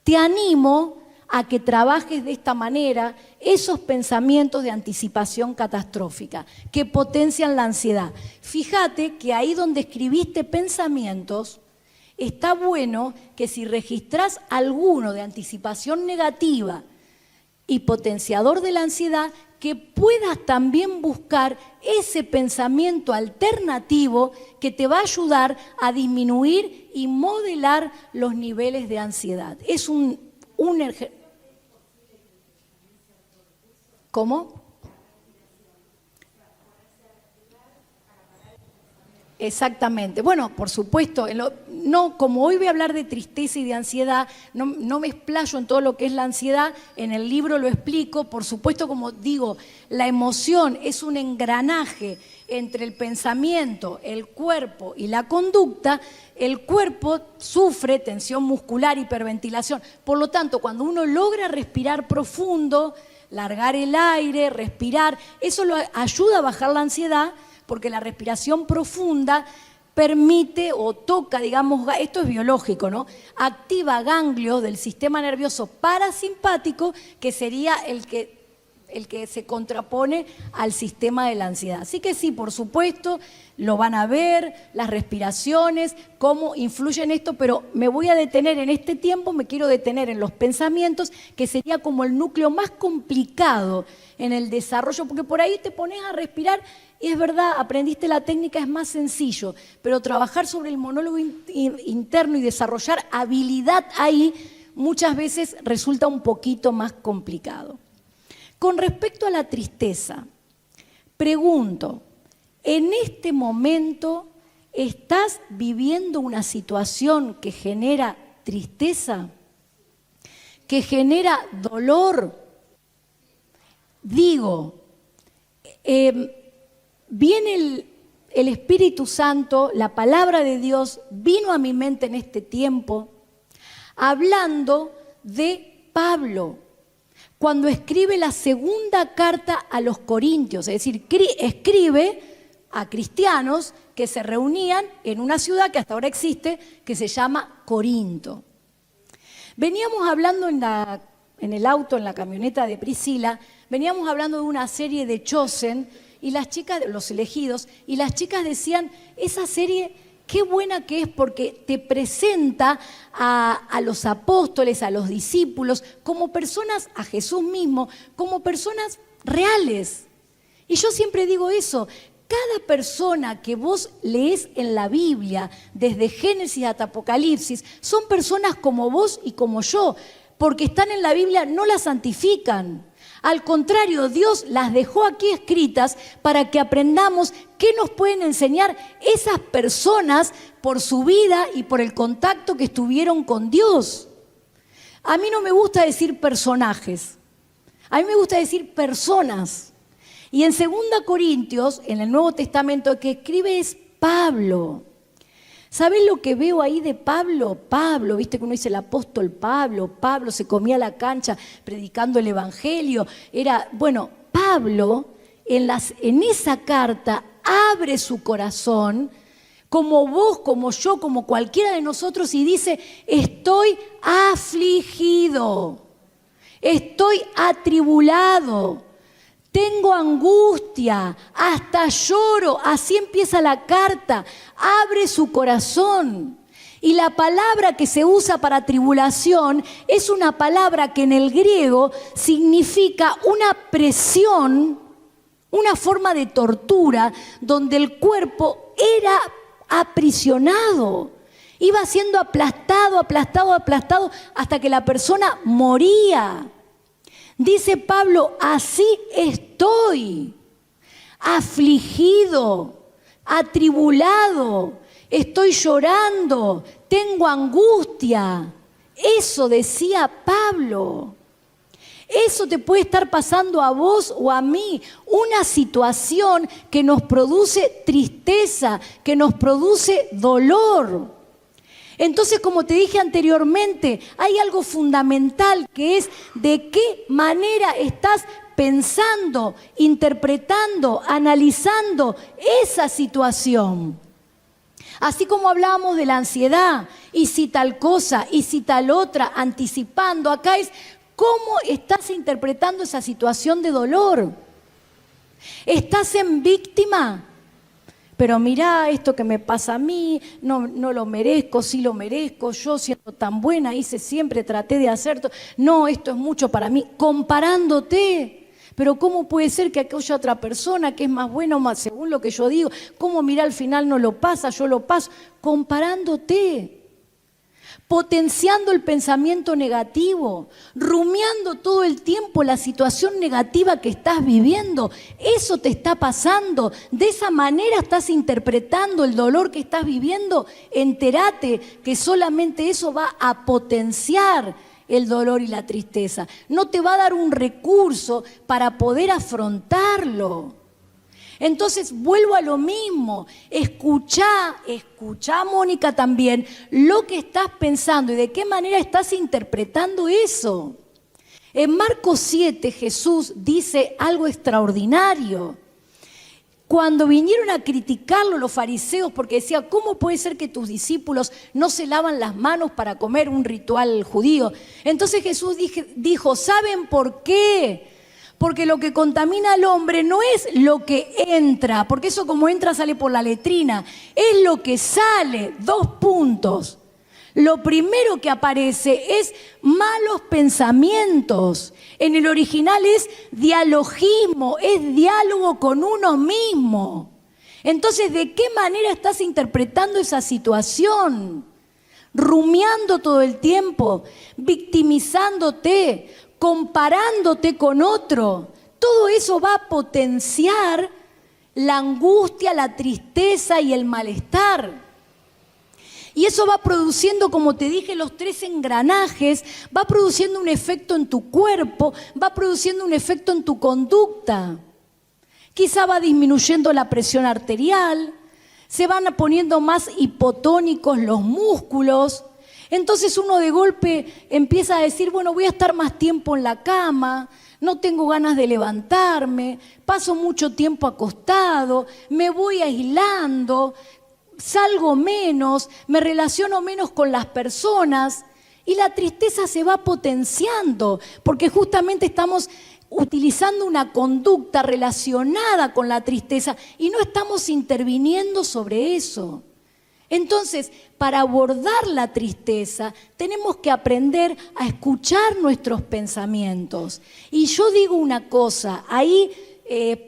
Speaker 1: Te animo a que trabajes de esta manera esos pensamientos de anticipación catastrófica que potencian la ansiedad. Fíjate que ahí donde escribiste pensamientos, está bueno que si registrás alguno de anticipación negativa y potenciador de la ansiedad, que puedas también buscar ese pensamiento alternativo que te va a ayudar a disminuir y modelar los niveles de ansiedad. Es ¿Cómo? Exactamente. Bueno, por supuesto, no, como hoy voy a hablar de tristeza y de ansiedad, no me explayo en todo lo que es la ansiedad, en el libro lo explico. Por supuesto, como digo, la emoción es un engranaje entre el pensamiento, el cuerpo y la conducta. El cuerpo sufre tensión muscular, hiperventilación. Por lo tanto, cuando uno logra respirar profundo, largar el aire, respirar, eso lo ayuda a bajar la ansiedad, porque la respiración profunda permite o toca, digamos, esto es biológico, ¿no? Activa ganglios del sistema nervioso parasimpático, que sería el que se contrapone al sistema de la ansiedad. Así que sí, por supuesto, lo van a ver, las respiraciones, cómo influyen esto, pero me voy a detener en este tiempo, me quiero detener en los pensamientos, que sería como el núcleo más complicado en el desarrollo, porque por ahí te pones a respirar y es verdad, aprendiste la técnica, es más sencillo, pero trabajar sobre el monólogo interno y desarrollar habilidad ahí muchas veces resulta un poquito más complicado. Con respecto a la tristeza, pregunto, ¿en este momento estás viviendo una situación que genera tristeza? ¿Que genera dolor? Digo, viene el Espíritu Santo, la palabra de Dios vino a mi mente en este tiempo, hablando de Pablo, cuando escribe la segunda carta a los Corintios, es decir, escribe a cristianos que se reunían en una ciudad que hasta ahora existe, que se llama Corinto. Veníamos hablando en el auto, en la camioneta de Priscila, veníamos hablando de una serie de Chosen, y las chicas, los elegidos, y las chicas decían, esa serie qué buena que es porque te presenta a los apóstoles, a los discípulos, como personas, a Jesús mismo, como personas reales. Y yo siempre digo eso, cada persona que vos lees en la Biblia, desde Génesis hasta Apocalipsis, son personas como vos y como yo, porque están en la Biblia, no las santifican. Al contrario, Dios las dejó aquí escritas para que aprendamos qué nos pueden enseñar esas personas por su vida y por el contacto que estuvieron con Dios. A mí no me gusta decir personajes, a mí me gusta decir personas. Y en 2 Corintios, en el Nuevo Testamento, el que escribe es Pablo. ¿Sabés lo que veo ahí de Pablo? Pablo, viste que uno dice el apóstol Pablo. Pablo se comía la cancha predicando el evangelio. Pablo en esa carta abre su corazón, como vos, como yo, como cualquiera de nosotros, y dice: estoy afligido, estoy atribulado, tengo angustia, hasta lloro. Así empieza la carta, abre su corazón. Y la palabra que se usa para tribulación es una palabra que en el griego significa una presión, una forma de tortura, donde el cuerpo era aprisionado. Iba siendo aplastado, hasta que la persona moría. Dice Pablo: así estoy, afligido, atribulado, estoy llorando, tengo angustia. Eso decía Pablo. Eso te puede estar pasando a vos o a mí, una situación que nos produce tristeza, que nos produce dolor. Entonces, como te dije anteriormente, hay algo fundamental, que es de qué manera estás pensando, interpretando, analizando esa situación. Así como hablábamos de la ansiedad, y si tal cosa, y si tal otra, anticipando, acá es cómo estás interpretando esa situación de dolor. ¿Estás en víctima? Pero mirá esto que me pasa a mí, no lo merezco, sí lo merezco, yo siendo tan buena, hice siempre, traté de hacer, no, esto es mucho para mí, comparándote. Pero ¿cómo puede ser que aquella otra persona que es más buena o más según lo que yo digo, cómo mirá al final no lo pasa, yo lo paso? Comparándote, potenciando el pensamiento negativo, rumiando todo el tiempo la situación negativa que estás viviendo. Eso te está pasando, de esa manera estás interpretando el dolor que estás viviendo. Entérate que solamente eso va a potenciar el dolor y la tristeza. No te va a dar un recurso para poder afrontarlo. Entonces vuelvo a lo mismo, escuchá Mónica también, lo que estás pensando y de qué manera estás interpretando eso. En Marcos 7 Jesús dice algo extraordinario. Cuando vinieron a criticarlo los fariseos porque decía: ¿cómo puede ser que tus discípulos no se lavan las manos para comer, un ritual judío? Entonces Jesús dijo: ¿saben por qué? Porque lo que contamina al hombre no es lo que entra, porque eso como entra sale por la letrina, es lo que sale. 2 puntos. Lo primero que aparece es malos pensamientos. En el original es dialogismo, es diálogo con uno mismo. Entonces, ¿de qué manera estás interpretando esa situación? Rumiando todo el tiempo, victimizándote, comparándote con otro. Todo eso va a potenciar la angustia, la tristeza y el malestar. Y eso va produciendo, como te dije, los 3 engranajes, va produciendo un efecto en tu cuerpo, va produciendo un efecto en tu conducta. Quizá va disminuyendo la presión arterial, se van poniendo más hipotónicos los músculos. Entonces uno de golpe empieza a decir: bueno, voy a estar más tiempo en la cama, no tengo ganas de levantarme, paso mucho tiempo acostado, me voy aislando, salgo menos, me relaciono menos con las personas, y la tristeza se va potenciando porque justamente estamos utilizando una conducta relacionada con la tristeza y no estamos interviniendo sobre eso. Entonces, para abordar la tristeza, tenemos que aprender a escuchar nuestros pensamientos. Y yo digo una cosa, ahí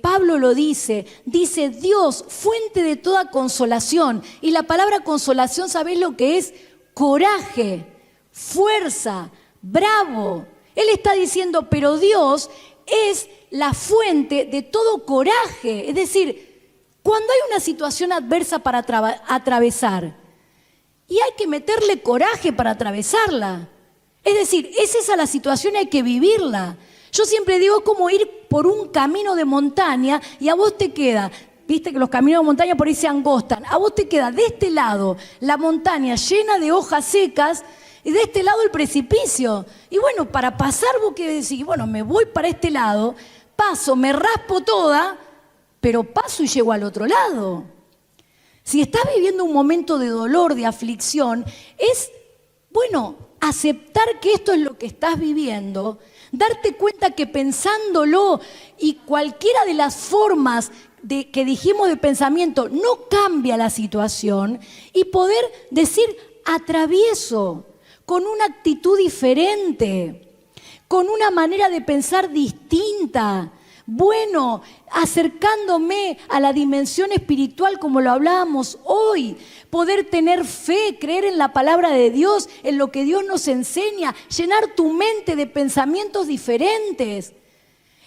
Speaker 1: Pablo lo dice, Dios, fuente de toda consolación. Y la palabra consolación, ¿sabés lo que es? Coraje, fuerza, bravo. Él está diciendo, pero Dios es la fuente de todo coraje. Es decir, cuando hay una situación adversa para atravesar y hay que meterle coraje para atravesarla, Es decir, es esa la situación, hay que vivirla. Yo siempre digo, es como ir por un camino de montaña y a vos te queda, viste que los caminos de montaña por ahí se angostan, a vos te queda de este lado la montaña llena de hojas secas y de este lado el precipicio. Y bueno, para pasar vos querés decir, bueno, me voy para este lado, paso, me raspo toda, pero paso y llego al otro lado. Si estás viviendo un momento de dolor, de aflicción, es, bueno, aceptar que esto es lo que estás viviendo, darte cuenta que pensándolo y cualquiera de las formas que dijimos de pensamiento no cambia la situación y poder decir atravieso con una actitud diferente, con una manera de pensar distinta. Bueno, acercándome a la dimensión espiritual como lo hablábamos hoy, poder tener fe, creer en la palabra de Dios, en lo que Dios nos enseña, llenar tu mente de pensamientos diferentes.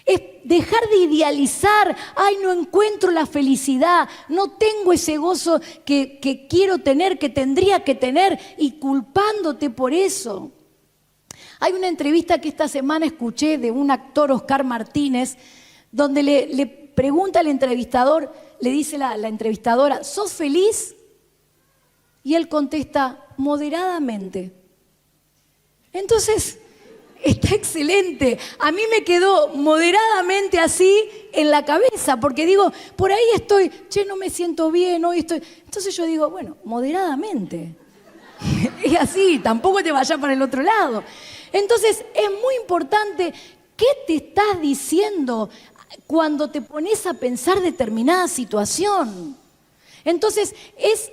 Speaker 1: Es dejar de idealizar, ay, no encuentro la felicidad, no tengo ese gozo que quiero tener, que tendría que tener, y culpándote por eso. Hay una entrevista que esta semana escuché de un actor, Oscar Martínez, donde le pregunta al entrevistador, le dice la entrevistadora, ¿sos feliz? Y él contesta, moderadamente. Entonces, está excelente. A mí me quedó moderadamente así en la cabeza, porque digo, por ahí estoy, no me siento bien, hoy estoy. Entonces yo digo, bueno, moderadamente. Es así, tampoco te vayas para el otro lado. Entonces, es muy importante, ¿qué te estás diciendo cuando te pones a pensar determinada situación? Entonces, es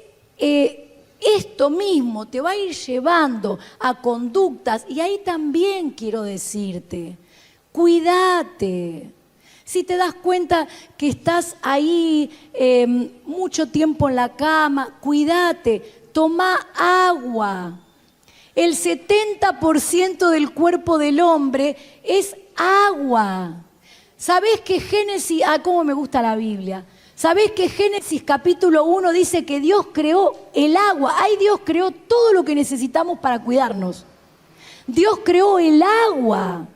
Speaker 1: esto mismo, te va a ir llevando a conductas, y ahí también quiero decirte, cuídate. Si te das cuenta que estás ahí mucho tiempo en la cama, cuídate, toma agua. El 70% del cuerpo del hombre es agua. ¿Sabés que Génesis, cómo me gusta la Biblia? ¿Sabés que Génesis capítulo 1 dice que Dios creó el agua? Ay, Dios creó todo lo que necesitamos para cuidarnos. Dios creó el agua.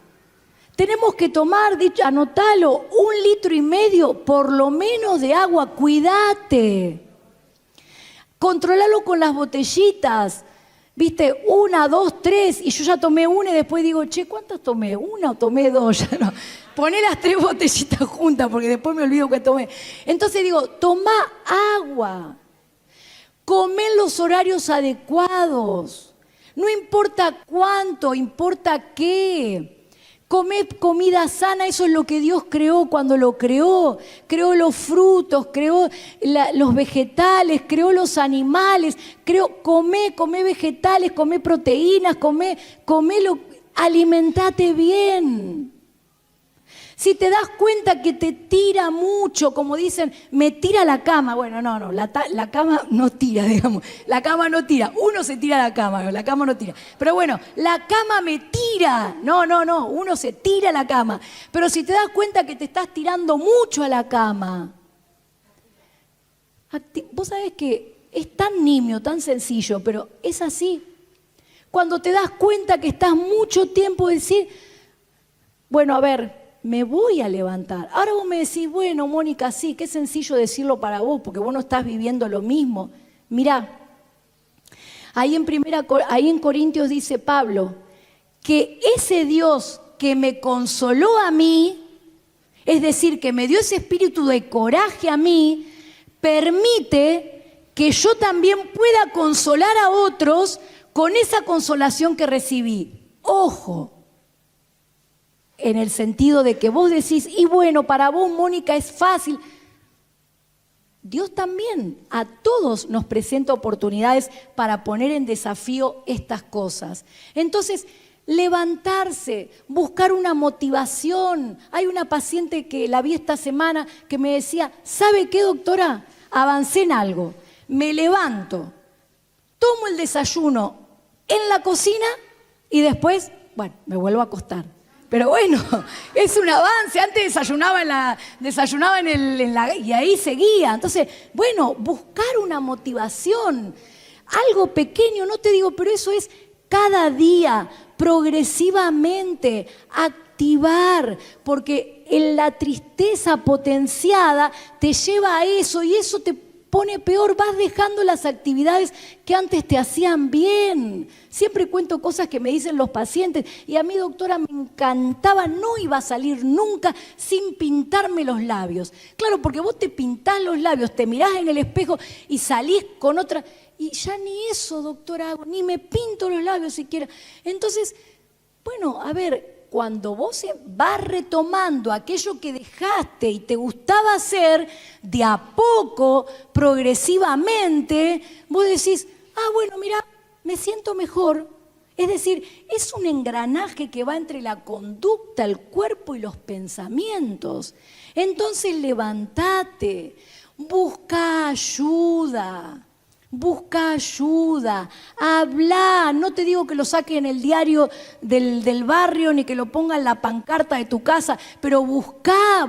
Speaker 1: Tenemos que tomar, anotalo, 1,5 litros por lo menos de agua. Cuídate. Controlalo con las botellitas. Viste, 1, 2, 3, y yo ya tomé una y después digo, ¿cuántas tomé? ¿Una o tomé 2? Ya no. Poné las 3 botellitas juntas porque después me olvido que tomé. Entonces digo, toma agua. Come en los horarios adecuados. No importa cuánto, importa qué. Come comida sana, eso es lo que Dios creó cuando lo creó. Creó los frutos, creó los vegetales, creó los animales. Come vegetales, come proteínas, alimentate bien. Si te das cuenta que te tira mucho, como dicen, me tira la cama. Bueno, no, la cama no tira, digamos. La cama no tira. Uno se tira a la cama, la cama no tira. Pero bueno, la cama me tira. No, uno se tira a la cama. Pero si te das cuenta que te estás tirando mucho a la cama, vos sabés que es tan nimio, tan sencillo, pero es así. Cuando te das cuenta que estás mucho tiempo decir, bueno, a ver, me voy a levantar. Ahora vos me decís, bueno, Mónica, sí, qué sencillo decirlo para vos, porque vos no estás viviendo lo mismo. Mirá, ahí en Corintios dice Pablo, que ese Dios que me consoló a mí, es decir, que me dio ese espíritu de coraje a mí, permite que yo también pueda consolar a otros con esa consolación que recibí. Ojo. En el sentido de que vos decís, y bueno, para vos, Mónica, es fácil. Dios también a todos nos presenta oportunidades para poner en desafío estas cosas. Entonces, levantarse, buscar una motivación. Hay una paciente que la vi esta semana que me decía, ¿sabe qué, doctora? Avancé en algo. Me levanto, tomo el desayuno en la cocina y después, bueno, me vuelvo a acostar. Pero bueno, es un avance. Antes desayunaba y ahí seguía. Entonces, bueno, buscar una motivación, algo pequeño, no te digo, pero eso es cada día progresivamente, activar, porque en la tristeza potenciada te lleva a eso y eso te pone peor, vas dejando las actividades que antes te hacían bien. Siempre cuento cosas que me dicen los pacientes y a mí, doctora, me encantaba, no iba a salir nunca sin pintarme los labios. Claro, porque vos te pintás los labios, te mirás en el espejo y salís con otra... Y ya ni eso, doctora, hago, ni me pinto los labios siquiera. Entonces, bueno, a ver... Cuando vos vas retomando aquello que dejaste y te gustaba hacer, de a poco, progresivamente, vos decís, bueno, mira, me siento mejor. Es decir, es un engranaje que va entre la conducta, el cuerpo y los pensamientos. Entonces levántate, busca ayuda. Busca ayuda, habla, no te digo que lo saques en el diario del barrio ni que lo ponga en la pancarta de tu casa, pero busca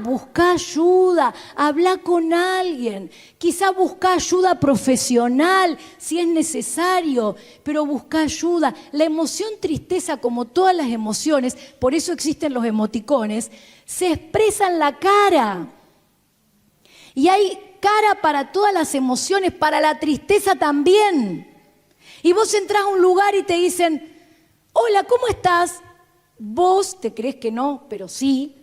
Speaker 1: ayuda, habla con alguien, quizá busca ayuda profesional si es necesario, pero busca ayuda. La emoción tristeza, como todas las emociones, por eso existen los emoticones, se expresa en la cara y hay cara para todas las emociones, para la tristeza también. Y vos entrás a un lugar y te dicen, hola, ¿cómo estás? Vos te crees que no, pero sí,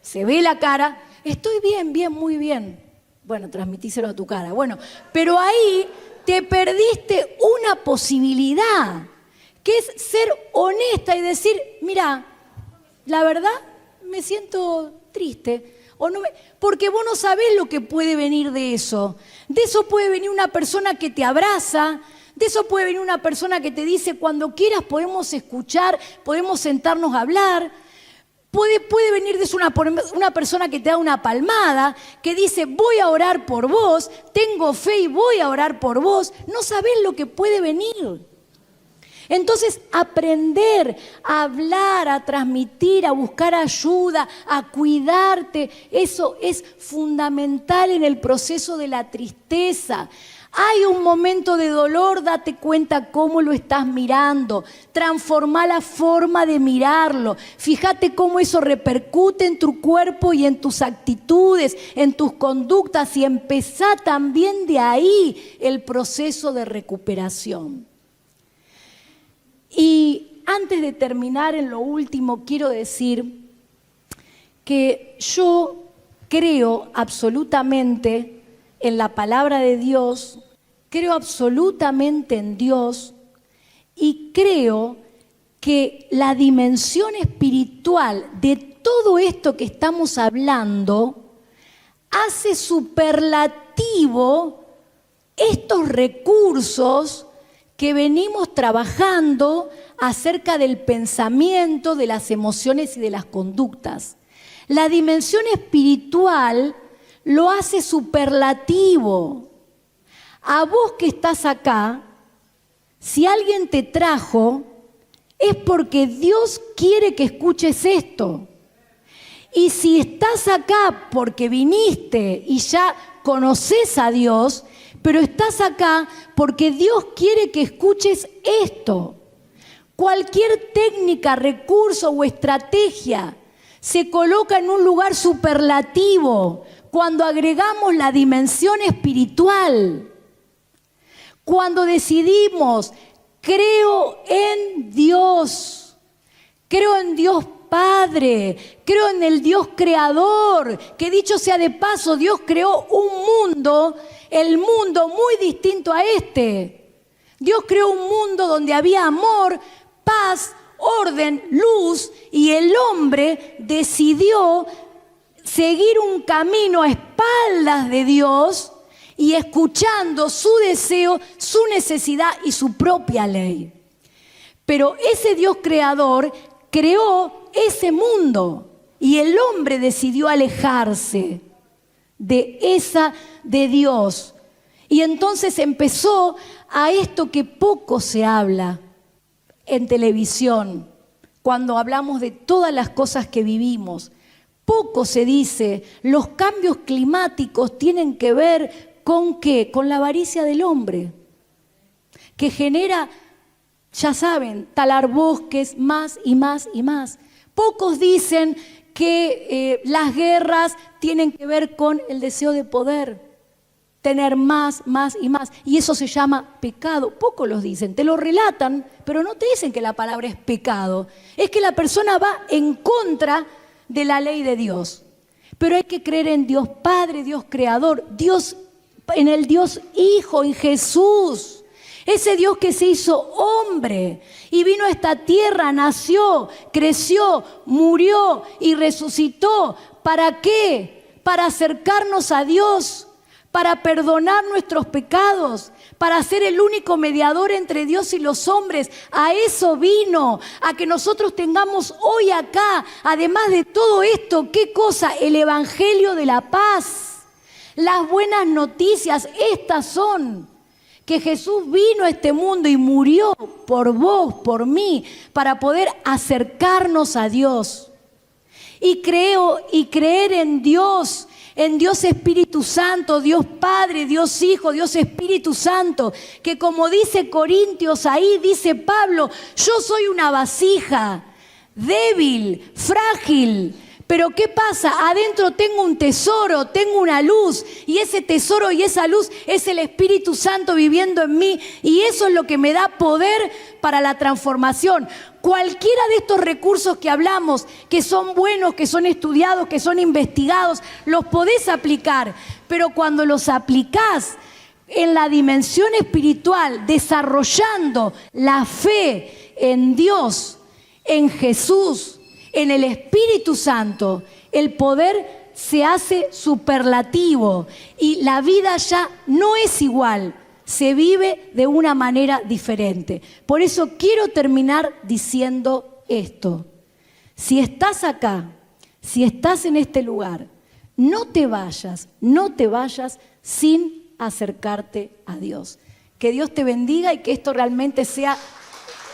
Speaker 1: se ve la cara, estoy bien, bien, muy bien. Bueno, transmitíselo a tu cara. Bueno, pero ahí te perdiste una posibilidad, que es ser honesta y decir, mira, la verdad me siento triste. Porque vos no sabés lo que puede venir de eso. De eso puede venir una persona que te abraza, de eso puede venir una persona que te dice, cuando quieras podemos escuchar, podemos sentarnos a hablar. Puede venir de eso una persona que te da una palmada, que dice, voy a orar por vos, tengo fe y voy a orar por vos. No sabés lo que puede venir. Entonces, aprender a hablar, a transmitir, a buscar ayuda, a cuidarte, eso es fundamental en el proceso de la tristeza. Hay un momento de dolor, date cuenta cómo lo estás mirando, transforma la forma de mirarlo, fíjate cómo eso repercute en tu cuerpo y en tus actitudes, en tus conductas y empezá también de ahí el proceso de recuperación. Y antes de terminar, en lo último, quiero decir que yo creo absolutamente en la palabra de Dios, creo absolutamente en Dios y creo que la dimensión espiritual de todo esto que estamos hablando hace superlativo estos recursos que venimos trabajando acerca del pensamiento, de las emociones y de las conductas. La dimensión espiritual lo hace superlativo. A vos que estás acá, si alguien te trajo, es porque Dios quiere que escuches esto. Y si estás acá porque viniste y ya conoces a Dios, pero estás acá porque Dios quiere que escuches esto. Cualquier técnica, recurso o estrategia se coloca en un lugar superlativo cuando agregamos la dimensión espiritual. Cuando decidimos, creo en Dios Padre, creo en el Dios creador, que dicho sea de paso, Dios creó un mundo, el mundo muy distinto a este. Dios creó un mundo donde había amor, paz, orden, luz, y el hombre decidió seguir un camino a espaldas de Dios y escuchando su deseo, su necesidad y su propia ley. Pero ese Dios creador creó ese mundo y el hombre decidió alejarse de Dios. Y entonces empezó a esto que poco se habla en televisión, cuando hablamos de todas las cosas que vivimos. Poco se dice, los cambios climáticos tienen que ver ¿con qué? Con la avaricia del hombre, que genera Ya saben, talar bosques, más y más y más. Pocos dicen que las guerras tienen que ver con el deseo de poder, tener más, más y más. Y eso se llama pecado. Pocos los dicen, te lo relatan, pero no te dicen que la palabra es pecado. Es que la persona va en contra de la ley de Dios. Pero hay que creer en Dios Padre, Dios Creador, Dios, en el Dios Hijo, en Jesús. Ese Dios que se hizo hombre y vino a esta tierra, nació, creció, murió y resucitó. ¿Para qué? Para acercarnos a Dios, para perdonar nuestros pecados, para ser el único mediador entre Dios y los hombres. A eso vino, a que nosotros tengamos hoy acá, además de todo esto, ¿qué cosa? El Evangelio de la paz. Las buenas noticias, estas son. Que Jesús vino a este mundo y murió por vos, por mí, para poder acercarnos a Dios. Y creer en Dios Espíritu Santo, Dios Padre, Dios Hijo, Dios Espíritu Santo, que como dice Corintios ahí, dice Pablo, yo soy una vasija débil, frágil. Pero ¿qué pasa? Adentro tengo un tesoro, tengo una luz, y ese tesoro y esa luz es el Espíritu Santo viviendo en mí, y eso es lo que me da poder para la transformación. Cualquiera de estos recursos que hablamos, que son buenos, que son estudiados, que son investigados, los podés aplicar, pero cuando los aplicás en la dimensión espiritual, desarrollando la fe en Dios, en Jesús, en el Espíritu Santo, el poder se hace superlativo y la vida ya no es igual, se vive de una manera diferente. Por eso quiero terminar diciendo esto. Si estás acá, si estás en este lugar, no te vayas sin acercarte a Dios. Que Dios te bendiga y que esto realmente sea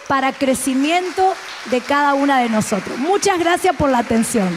Speaker 1: para crecimiento de cada una de nosotros. Muchas gracias por la atención.